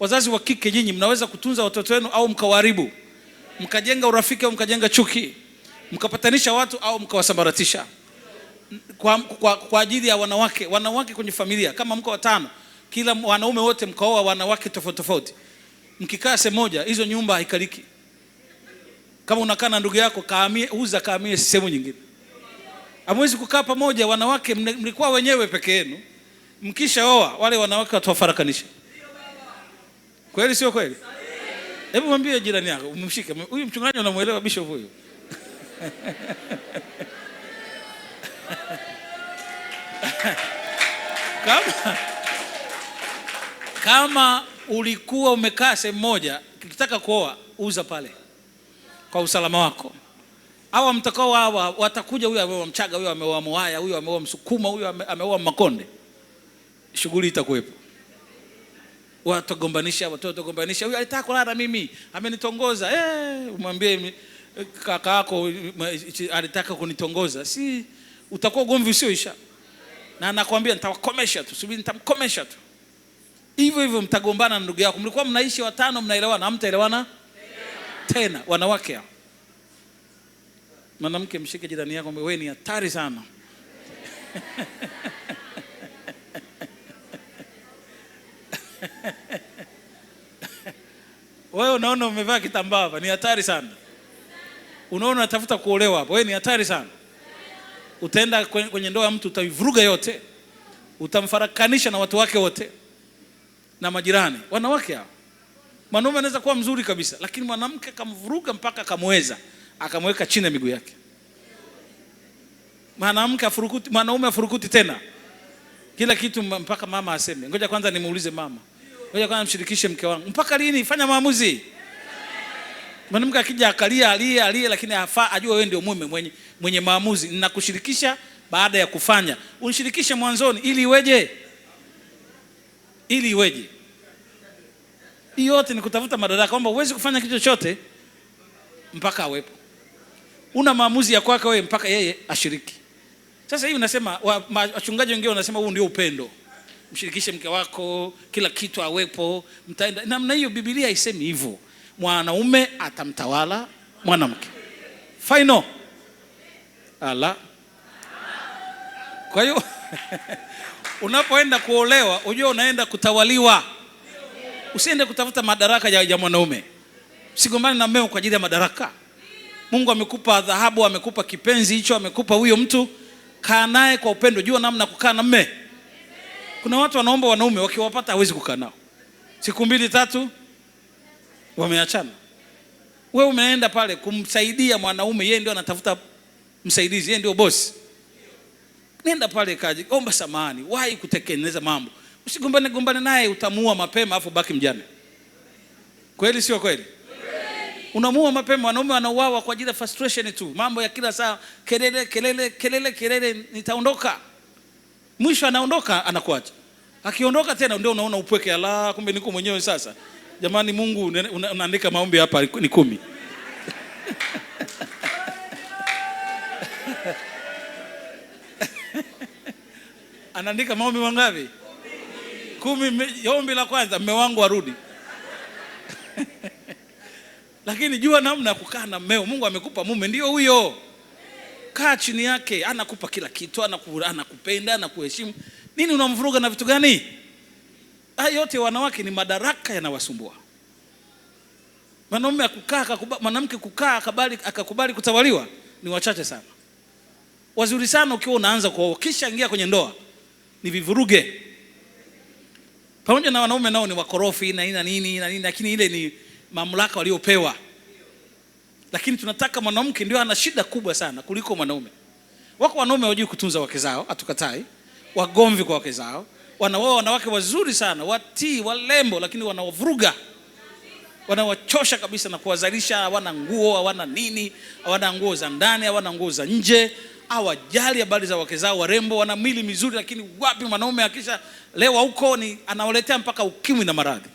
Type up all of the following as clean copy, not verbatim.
Wazazi wa kike, nyinyi mnaweza kutunza watoto wenu au mkawaharibu, mkajenga urafiki au mkajenga chuki, mkapatanisha watu au mkawasambaratisha. Kwa ajili ya wanawake kwenye familia, kama mko watano, kila wanaume wote mkaoa wanawake tofauti tofauti, mkikaa sehemu moja, hizo nyumba haikaliki. Kama unakaa na ndugu yako, kahamie sehemu nyingine. Hamwezi kukaa pamoja wanawake, mlikuwa wenyewe peke yenu. Mkishaoa wale wanawake watawafarakanisha. Kweli sio kweli? Hebu mwambie jirani yako, umemshike huyu mchungaji, unamuelewa bishop huyu? Kama ulikuwa umekaa sehemu moja, ukitaka kuoa uza pale kwa usalama wako. Hawa mtakao hawa watakuja, huyu ameoa Mchaga, huyu ameoa Mwaya, huyu ameoa Msukuma, huyu ameoa Makonde. Shughuli itakuwepo. Watagombanisha, watoto gombanisha, huyu alitaka kulala mimi, amenitongoza. Umwambie kaka yako alitaka kunitongoza. Si utakuwa ugomvi usioisha. Na anakuambia nitawakomesha tu, subiri nitamkomesha tu. Hivyo mtagombana na ndugu yako. Mlikuwa mnaishi watano, mnaelewana, hamtaelewana tena. Wanawake hao. Mwanamke, mshike jirani yako, wewe ni hatari sana. Wewe unaona umevaa kitambaa hapa, ni hatari sana. Unaona unatafuta kuolewa hapa, wewe ni hatari sana. Utaenda kwenye ndoa ya mtu, utaivuruga yote, utamfarakanisha na watu wake wote na majirani. Wanawake hao. Mwanaume anaweza kuwa mzuri kabisa, lakini mwanamke kamvuruga mpaka akamweza, akamweka chini ya miguu yake. Mwanaume afurukuti tena kila kitu, mpaka mama aseme ngoja kwanza nimuulize mama, ngoja kwanza mshirikishe mke wangu. Mpaka lini? Fanya maamuzi. Mwanamke akija alia, lakini ajue wewe ndio mume mwenye maamuzi. Ninakushirikisha baada ya kufanya. Unishirikishe mwanzoni ili iweje? Hiyo yote ni kutafuta madaraka, kwamba huwezi kufanya kitu chochote mpaka awepo. Una maamuzi ya kwako wewe mpaka yeye ashiriki. Sasa hivi nasema wachungaji wengine wanasema huu ndio upendo. Mshirikishe mke wako, kila kitu awepo, mtaenda. Namna hiyo Biblia haisemi hivyo. Mwanaume atamtawala mwanamke. Final. Ala. Kwa hiyo unapoenda kuolewa, unajua unaenda kutawaliwa. Usiende kutafuta madaraka ya mwanaume. Usigombane na mmeo kwa ajili ya madaraka. Mungu amekupa dhahabu, amekupa kipenzi hicho, amekupa huyo mtu, kaa naye kwa upendo. Jua namna kukaa na mme. Kuna watu wanaomba wanaume, wakiwapata hawezi kukaa nao. Siku 2-3 wameachana. Wewe umeenda pale kumsaidia mwanaume, yeye ndio anatafuta msaidizi, yeye ndio boss. Nenda pale kaji, omba samahani, wahi kutekeleza mambo. Usigombane naye, utamuua mapema afu baki mjane. Kweli sio kweli? Unamuua mapema. Wanaume wanauawa kwa ajili ya frustration tu. Mambo ya kila saa, kelele, nitaondoka. Mwisho anaondoka, anakuacha. Akiondoka tena ndio unaona upweke, ala kumbe niko mwenyewe sasa. Jamani, Mungu unaandika maombi hapa ni 10. Anaandika maombi mangapi? 10. Ombi la kwanza, mume wangu arudi. Lakini jua namna kukaa na mmeo. Mungu amekupa mume, ndio huyo. Kaa chini yake, anakupa kila kitu, anakupenda, anakuheshimu. Nini unamvuruga na vitu gani? Haya yote wanawake ni madaraka yanawasumbua. Mwanamke kukaa akakubali kutawaliwa ni wachache sana. Wazuri sana ukiwa unaanza kuoa, kisha ingia kwenye ndoa ni vivuruge. Pamoja na wanaume nao ni wakorofi na nini, lakini ile ni mamlaka waliopewa. Lakini tunataka mwanamke ndio ana shida kubwa sana kuliko mwanaume. Wako wanaume hawajui kutunza wake zao, hatukatai. Wagomvi kwa wake zao. Wanaoa wanawake wazuri sana, watii, walembo, lakini wanawavuruga. Wanawachosha kabisa na kuwazalisha, hawana nguo, hawana nini, hawana nguo za ndani, hawana nguo za nje. Hawajali habari za wake zao warembo, wana mili mizuri, lakini wapi mwanaume akisha lewa huko ni anawaletea mpaka ukimwi na maradhi.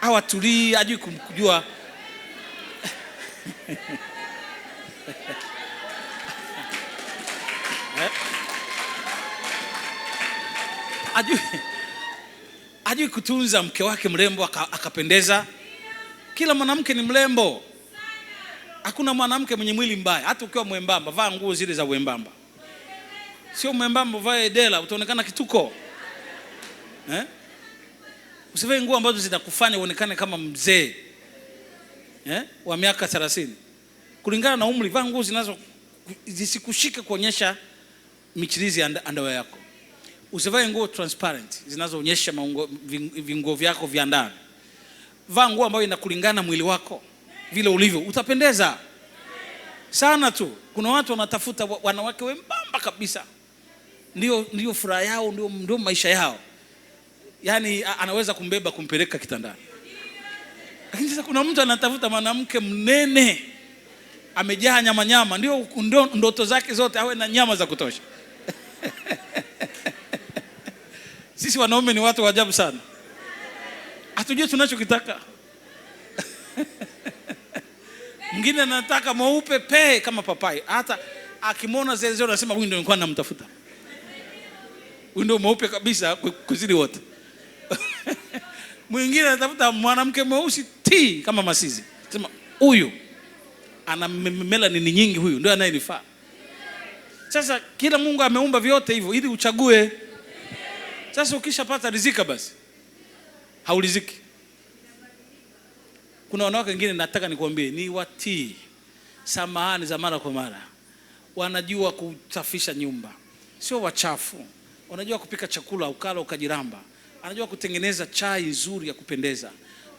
Hawatulii, hajui kujua. Hajui kutunza mke wake mrembo akapendeza. Kila mwanamke ni mrembo. Hakuna mwanamke mwenye mwili mbaya. Hata ukiwa mwembamba, vaa nguo zile za wembamba. Sio mwembamba vae dela utaonekana kituko. Usivae nguo ambazo zitakufanya uonekane kama mzee wa miaka 30. Kulingana na umri, vaa nguo zisikushike kuonyesha michirizi ya underwear yako. Usivae nguo transparent zinazoonyesha vinguo vyako vya ndani. Vaa nguo ambayo inakulingana mwili wako vile ulivyo, utapendeza sana tu. Kuna watu wanatafuta wanawake wembamba kabisa, ndio furaha yao, ndio maisha yao. Yaani anaweza kumbeba kumpeleka kitandani. Lakini sasa kuna mtu anatafuta mwanamke mnene, amejaa nyama, ndio ndoto zake zote awe na nyama za kutosha. Sisi wanaume ni watu wa ajabu sana. Hatujui tunachokitaka. Mwingine anataka mweupe kama papai. Hata akimwona zeze anasema huyu ndio nilikuwa namtafuta. Huyu ndio mweupe kabisa kuzidi wote. Mwingine anatafuta mwanamke mweusi kama masizi. Sema huyu ana melanin nyingi, huyu ndio anayenifaa. Sasa kila Mungu ameumba vyote hivyo ili uchague. Sasa ukishapata rizika basi hauliziki. Kuna wanawake wengine nataka nikuambie ni watii, samahani za mara kwa mara. Wanajua kusafisha nyumba, sio wachafu. Wanajua kupika chakula ukala ukajiramba. Anajua kutengeneza chai nzuri ya kupendeza.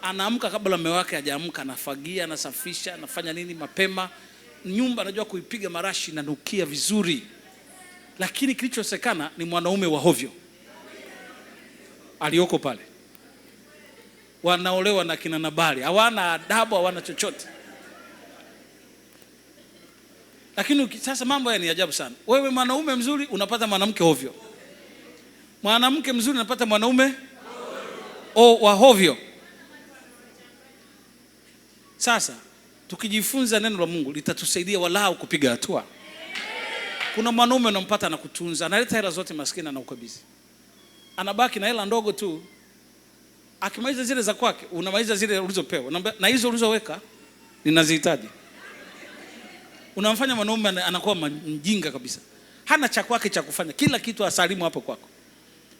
Anaamka kabla mume wake hajaamka, anafagia, anasafisha, anafanya nini mapema. Nyumba anajua kuipiga marashi na nukia vizuri. Lakini kilichosekana ni mwanaume wa hovyo alioko pale. Wanaolewa na kina Nabali, hawana adabu, hawana chochote. Lakini sasa mambo haya ni ajabu sana. Wewe mwanaume mzuri unapata mwanamke hovyo. Mwanamke mzuri unapata mwanaume wa hovyo. Sasa tukijifunza neno la Mungu litatusaidia walau kupiga hatua. Kuna mwanaume unampata na kutunza, analeta hela zote maskini na ukabidhi. Anabaki na hela ndogo tu. Akimaliza zile za kwake, unamaliza zile ulizopewa. Na hizo ulizoweka ninazihitaji. Unamfanya mwanaume anakuwa mjinga kabisa. Hana cha kwake cha kufanya. Kila kitu asalimu hapo kwako.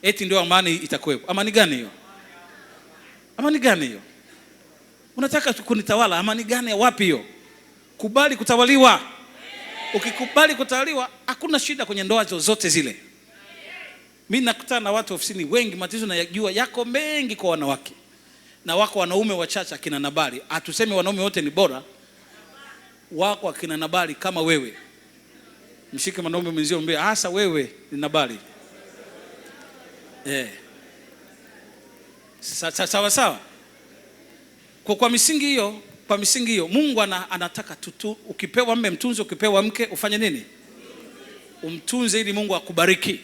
Eti ndio amani itakuwepo. Amani gani hiyo? Amani gani hiyo? Unataka kunitawala? Amani gani? Wapi hiyo? Kubali kutawaliwa. Ukikubali kutawaliwa, hakuna shida kwenye ndoa zozote zile. Mimi nakutana na watu ofisini wengi, matatizo najua yako mengi kwa wanawake. Na wako wanaume wachache kina Nabali. Hatusemi wanaume wote ni bora. Wako akina Nabali kama wewe. Mshike mwanaume mwenzio mbele, hasa wewe ni Nabali. Sawa. Kwa misingi hiyo, Mungu anataka ukipewa mume mtunze, ukipewa mke ufanye nini? Umtunze ili Mungu akubariki.